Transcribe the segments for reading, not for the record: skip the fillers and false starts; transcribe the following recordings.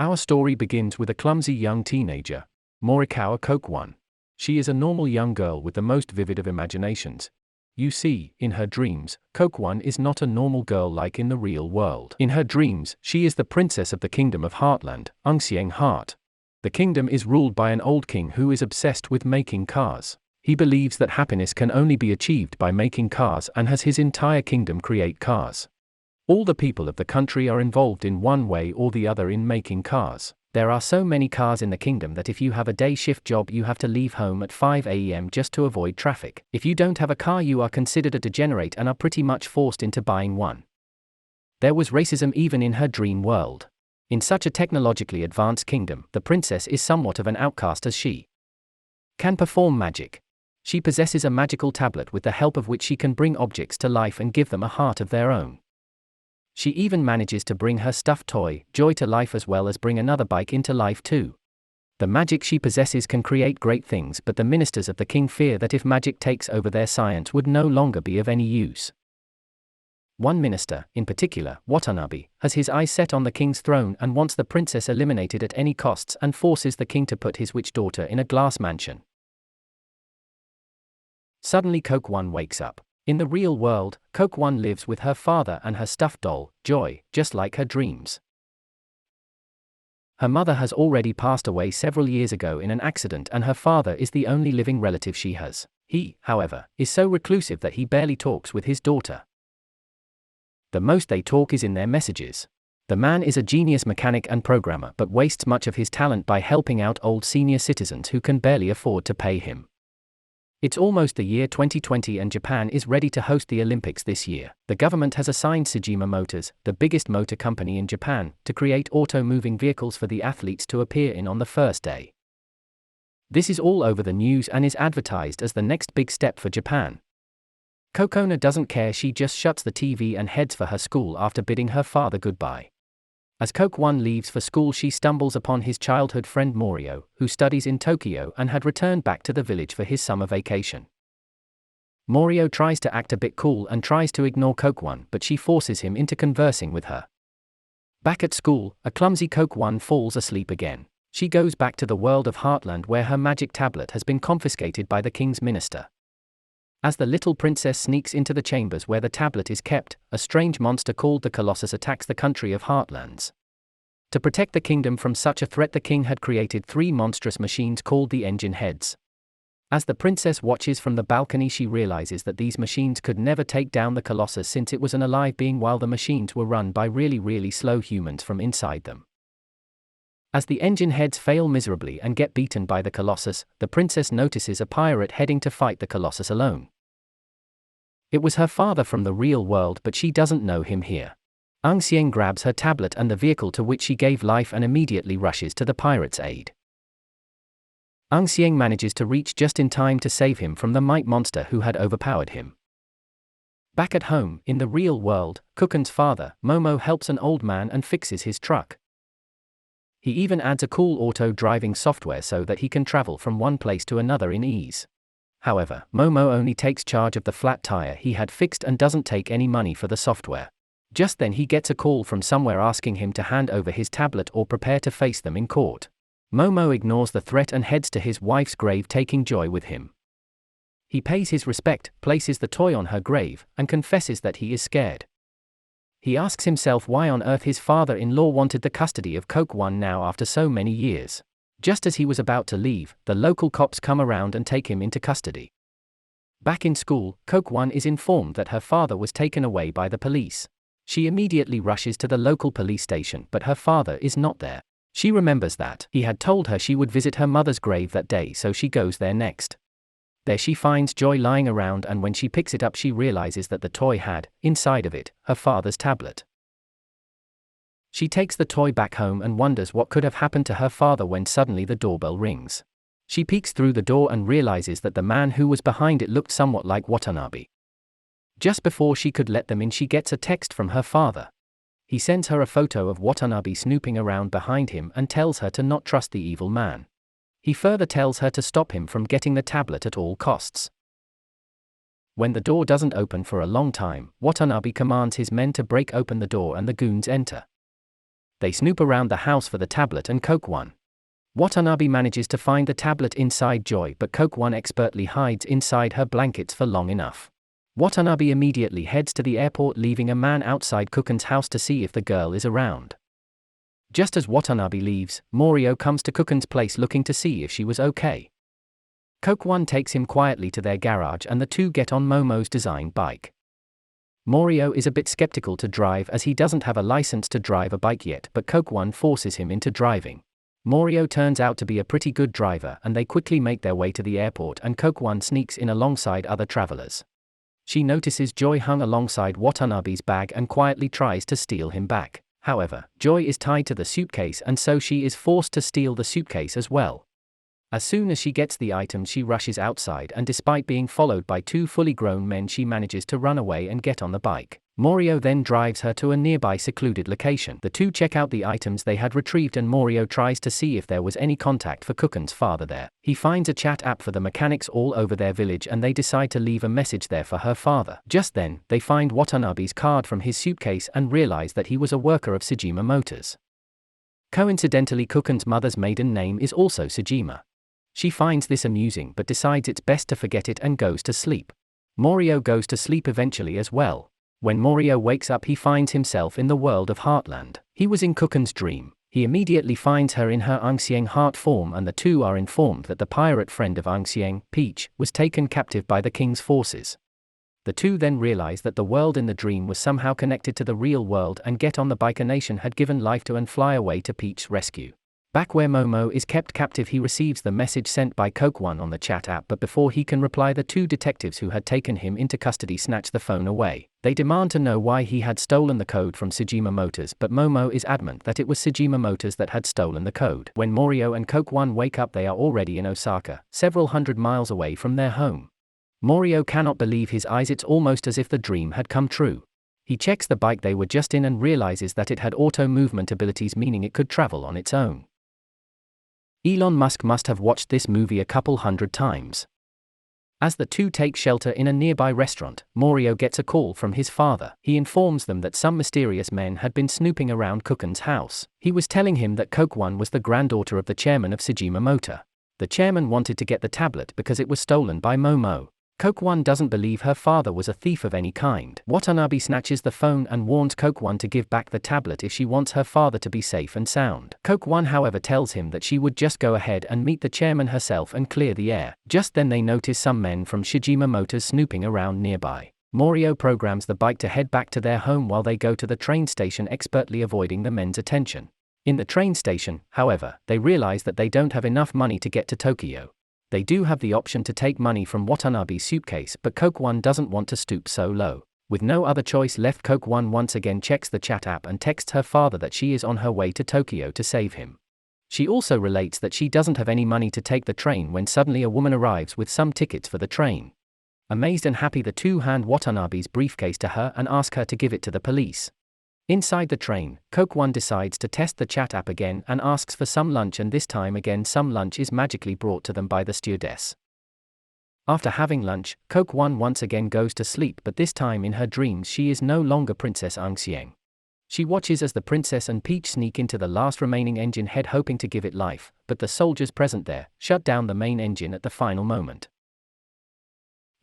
Our story begins with a clumsy young teenager, Morikawa Kokwon. She is a normal young girl with the most vivid of imaginations. You see, in her dreams, Kokwon is not a normal girl like in the real world. In her dreams, she is the princess of the kingdom of Heartland, Ungsieng Heart. The kingdom is ruled by an old king who is obsessed with making cars. He believes that happiness can only be achieved by making cars and has his entire kingdom create cars. All the people of the country are involved in one way or the other in making cars. There are so many cars in the kingdom that if you have a day shift job you have to leave home at 5 a.m. just to avoid traffic. If you don't have a car you are considered a degenerate and are pretty much forced into buying one. There was racism even in her dream world. In such a technologically advanced kingdom, the princess is somewhat of an outcast as she can perform magic. She possesses a magical tablet with the help of which she can bring objects to life and give them a heart of their own. She even manages to bring her stuffed toy, Joy, to life as well as bring another bike into life too. The magic she possesses can create great things, but the ministers of the king fear that if magic takes over their science would no longer be of any use. One minister, in particular, Watanabe, has his eyes set on the king's throne and wants the princess eliminated at any costs and forces the king to put his witch daughter in a glass mansion. Suddenly Kokwon wakes up. In the real world, Kokwon lives with her father and her stuffed doll, Joy, just like her dreams. Her mother has already passed away several years ago in an accident and her father is the only living relative she has. He, however, is so reclusive that he barely talks with his daughter. The most they talk is in their messages. The man is a genius mechanic and programmer but wastes much of his talent by helping out old senior citizens who can barely afford to pay him. It's almost the year 2020 and Japan is ready to host the Olympics this year. The government has assigned Sujima Motors, the biggest motor company in Japan, to create auto-moving vehicles for the athletes to appear in on the first day. This is all over the news and is advertised as the next big step for Japan. Kokona doesn't care, she just shuts the TV and heads for her school after bidding her father goodbye. As Kokwon leaves for school she stumbles upon his childhood friend Morio, who studies in Tokyo and had returned back to the village for his summer vacation. Morio tries to act a bit cool and tries to ignore Kokwon, but she forces him into conversing with her. Back at school, a clumsy Kokwon falls asleep again. She goes back to the world of Heartland where her magic tablet has been confiscated by the king's minister. As the little princess sneaks into the chambers where the tablet is kept, a strange monster called the Colossus attacks the country of Heartlands. To protect the kingdom from such a threat the king had created 3 monstrous machines called the engine heads. As the princess watches from the balcony she realizes that these machines could never take down the Colossus since it was an alive being while the machines were run by really slow humans from inside them. As the engine heads fail miserably and get beaten by the Colossus, the princess notices a pirate heading to fight the Colossus alone. It was her father from the real world but she doesn't know him here. Ungsieng grabs her tablet and the vehicle to which she gave life and immediately rushes to the pirate's aid. Ungsieng manages to reach just in time to save him from the might monster who had overpowered him. Back at home, in the real world, Kuken's father, Momo, helps an old man and fixes his truck. He even adds a cool auto-driving software so that he can travel from one place to another in ease. However, Momo only takes charge of the flat tire he had fixed and doesn't take any money for the software. Just then he gets a call from somewhere asking him to hand over his tablet or prepare to face them in court. Momo ignores the threat and heads to his wife's grave, taking Joy with him. He pays his respect, places the toy on her grave, and confesses that he is scared. He asks himself why on earth his father-in-law wanted the custody of Kokwon now after so many years. Just as he was about to leave, the local cops come around and take him into custody. Back in school, Kokwon is informed that her father was taken away by the police. She immediately rushes to the local police station but her father is not there. She remembers that he had told her she would visit her mother's grave that day, so she goes there next. There she finds Joy lying around and when she picks it up she realizes that the toy had, inside of it, her father's tablet. She takes the toy back home and wonders what could have happened to her father when suddenly the doorbell rings. She peeks through the door and realizes that the man who was behind it looked somewhat like Watanabe. Just before she could let them in she gets a text from her father. He sends her a photo of Watanabe snooping around behind him and tells her to not trust the evil man. He further tells her to stop him from getting the tablet at all costs. When the door doesn't open for a long time, Watanabe commands his men to break open the door and the goons enter. They snoop around the house for the tablet and Coke One. Watanabe manages to find the tablet inside Joy, but Coke One expertly hides inside her blankets for long enough. Watanabe immediately heads to the airport, leaving a man outside Kuken's house to see if the girl is around. Just as Watanabe leaves, Morio comes to Kuken's place looking to see if she was okay. Coke One takes him quietly to their garage and the two get on Momo's designed bike. Morio is a bit skeptical to drive as he doesn't have a license to drive a bike yet, but Coke One forces him into driving. Morio turns out to be a pretty good driver and they quickly make their way to the airport, and Coke One sneaks in alongside other travelers. She notices Joy hung alongside Watanabe's bag and quietly tries to steal him back. However, Joy is tied to the suitcase and so she is forced to steal the suitcase as well. As soon as she gets the items, she rushes outside, and despite being followed by two fully grown men, she manages to run away and get on the bike. Morio then drives her to a nearby secluded location. The two check out the items they had retrieved and Morio tries to see if there was any contact for Kuken's father there. He finds a chat app for the mechanics all over their village and they decide to leave a message there for her father. Just then, they find Watanabe's card from his suitcase and realize that he was a worker of Sejima Motors. Coincidentally, Kuken's mother's maiden name is also Sejima. She finds this amusing but decides it's best to forget it and goes to sleep. Morio goes to sleep eventually as well. When Morio wakes up, he finds himself in the world of Heartland. He was in Kuken's dream. He immediately finds her in her Angxieng heart form and the two are informed that the pirate friend of Angxieng, Peach, was taken captive by the king's forces. The two then realize that the world in the dream was somehow connected to the real world and get on the bike a nation had given life to and fly away to Peach's rescue. Back where Momo is kept captive, he receives the message sent by Coke One on the chat app, but before he can reply, the two detectives who had taken him into custody snatch the phone away. They demand to know why he had stolen the code from Sejima Motors, but Momo is adamant that it was Sejima Motors that had stolen the code. When Morio and Coke One wake up, they are already in Osaka, several hundred miles away from their home. Morio cannot believe his eyes. It's almost as if the dream had come true. He checks the bike they were just in and realizes that it had auto movement abilities, meaning it could travel on its own. Elon Musk must have watched this movie a couple hundred times. As the two take shelter in a nearby restaurant, Morio gets a call from his father. He informs them that some mysterious men had been snooping around Kuken's house. He was telling him that Coke One was the granddaughter of the chairman of Sejima Motor. The chairman wanted to get the tablet because it was stolen by Momo. Coke One doesn't believe her father was a thief of any kind. Watanabe snatches the phone and warns Coke One to give back the tablet if she wants her father to be safe and sound. Coke One, however, tells him that she would just go ahead and meet the chairman herself and clear the air. Just then they notice some men from Sejima Motors snooping around nearby. Morio programs the bike to head back to their home while they go to the train station, expertly avoiding the men's attention. In the train station, however, they realize that they don't have enough money to get to Tokyo. They do have the option to take money from Watanabe's suitcase, but Coke One doesn't want to stoop so low. With no other choice left, Coke One once again checks the chat app and texts her father that she is on her way to Tokyo to save him. She also relates that she doesn't have any money to take the train when suddenly a woman arrives with some tickets for the train. Amazed and happy, the two hand Watanabe's briefcase to her and ask her to give it to the police. Inside the train, Coke One decides to test the chat app again and asks for some lunch, and this time again some lunch is magically brought to them by the stewardess. After having lunch, Coke One once again goes to sleep, but this time in her dreams she is no longer Princess Angxieng. She watches as the princess and Peach sneak into the last remaining engine head hoping to give it life, but the soldiers present there shut down the main engine at the final moment.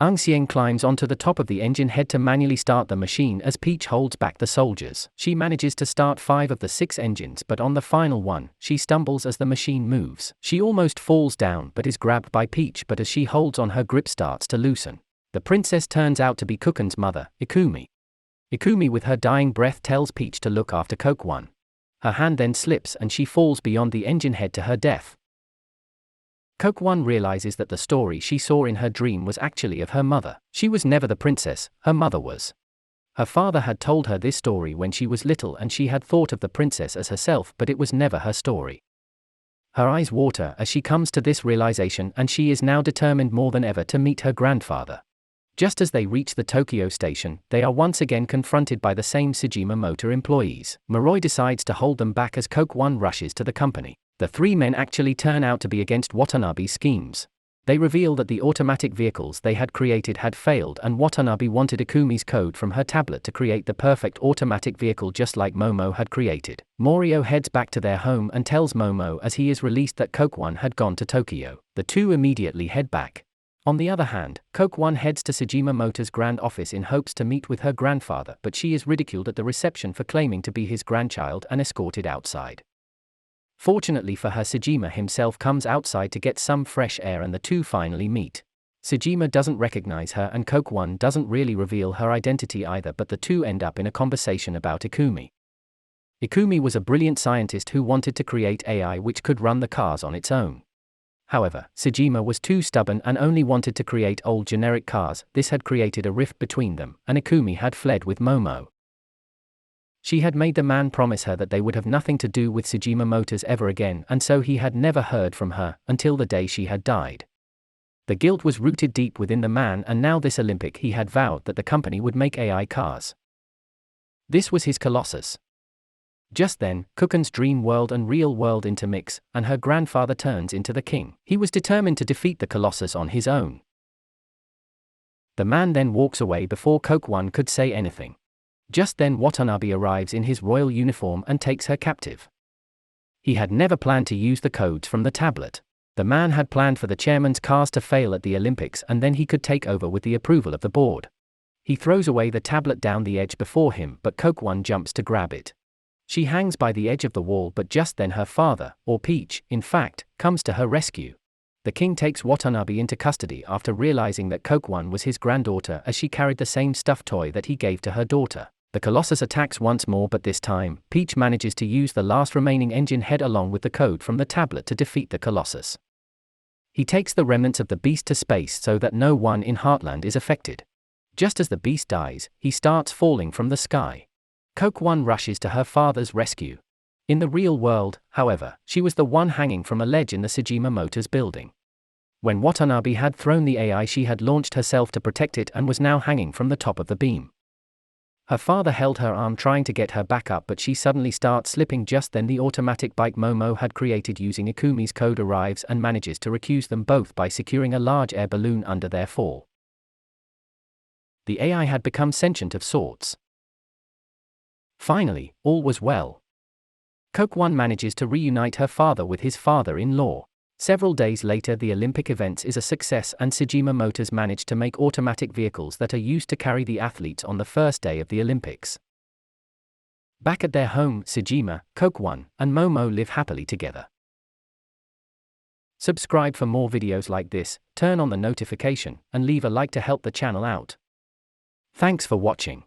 Angxieng climbs onto the top of the engine head to manually start the machine as Peach holds back the soldiers. She manages to start 5 of the 6 engines, but on the final one, she stumbles as the machine moves. She almost falls down but is grabbed by Peach, but as she holds on, her grip starts to loosen. The princess turns out to be Kuken's mother, Ikumi. Ikumi, with her dying breath, tells Peach to look after Coke One. Her hand then slips and she falls beyond the engine head to her death. Coke One realizes that the story she saw in her dream was actually of her mother. She was never the princess, her mother was. Her father had told her this story when she was little and she had thought of the princess as herself, but it was never her story. Her eyes water as she comes to this realization, and she is now determined more than ever to meet her grandfather. Just as they reach the Tokyo station, they are once again confronted by the same Sejima Motor employees. Moroi decides to hold them back as Coke One rushes to the company. The 3 men actually turn out to be against Watanabe's schemes. They reveal that the automatic vehicles they had created had failed, and Watanabe wanted Ikumi's code from her tablet to create the perfect automatic vehicle just like Momo had created. Morio heads back to their home and tells Momo as he is released that Kokwon had gone to Tokyo. The two immediately head back. On the other hand, Kokwon heads to Sejima Moto's grand office in hopes to meet with her grandfather, but she is ridiculed at the reception for claiming to be his grandchild and escorted outside. Fortunately for her, Sejima himself comes outside to get some fresh air and the two finally meet. Sejima doesn't recognize her and Kokwon doesn't really reveal her identity either, but the two end up in a conversation about Ikumi. Ikumi was a brilliant scientist who wanted to create AI which could run the cars on its own. However, Sejima was too stubborn and only wanted to create old generic cars. This had created a rift between them, and Ikumi had fled with Momo. She had made the man promise her that they would have nothing to do with Sejima Motors ever again, and so he had never heard from her until the day she had died. The guilt was rooted deep within the man, and now this Olympic he had vowed that the company would make AI cars. This was his Colossus. Just then, Kuken's dream world and real world intermix, and her grandfather turns into the king. He was determined to defeat the Colossus on his own. The man then walks away before Kokwon could say anything. Just then Watanabe arrives in his royal uniform and takes her captive. He had never planned to use the codes from the tablet. The man had planned for the chairman's cars to fail at the Olympics and then he could take over with the approval of the board. He throws away the tablet down the edge before him, but Kokwon jumps to grab it. She hangs by the edge of the wall, but just then her father, or Peach, in fact, comes to her rescue. The king takes Watanabe into custody after realizing that Kokwon was his granddaughter, as she carried the same stuffed toy that he gave to her daughter. The Colossus attacks once more, but this time, Peach manages to use the last remaining engine head along with the code from the tablet to defeat the Colossus. He takes the remnants of the beast to space so that no one in Heartland is affected. Just as the beast dies, he starts falling from the sky. Kokwon rushes to her father's rescue. In the real world, however, she was the one hanging from a ledge in the Sejima Motors building. When Watanabe had thrown the AI, she had launched herself to protect it and was now hanging from the top of the beam. Her father held her arm trying to get her back up, but she suddenly starts slipping. Just then the automatic bike Momo had created using Ikumi's code arrives and manages to recuse them both by securing a large air balloon under their fall. The AI had become sentient of sorts. Finally, all was well. Kokwon manages to reunite her father with his father-in-law. Several days later, the Olympic events is a success and Sejima Motors managed to make automatic vehicles that are used to carry the athletes on the first day of the Olympics. Back at their home, Sejima, Kokwon, and Momo live happily together. Subscribe for more videos like this, turn on the notification, and leave a like to help the channel out. Thanks for watching.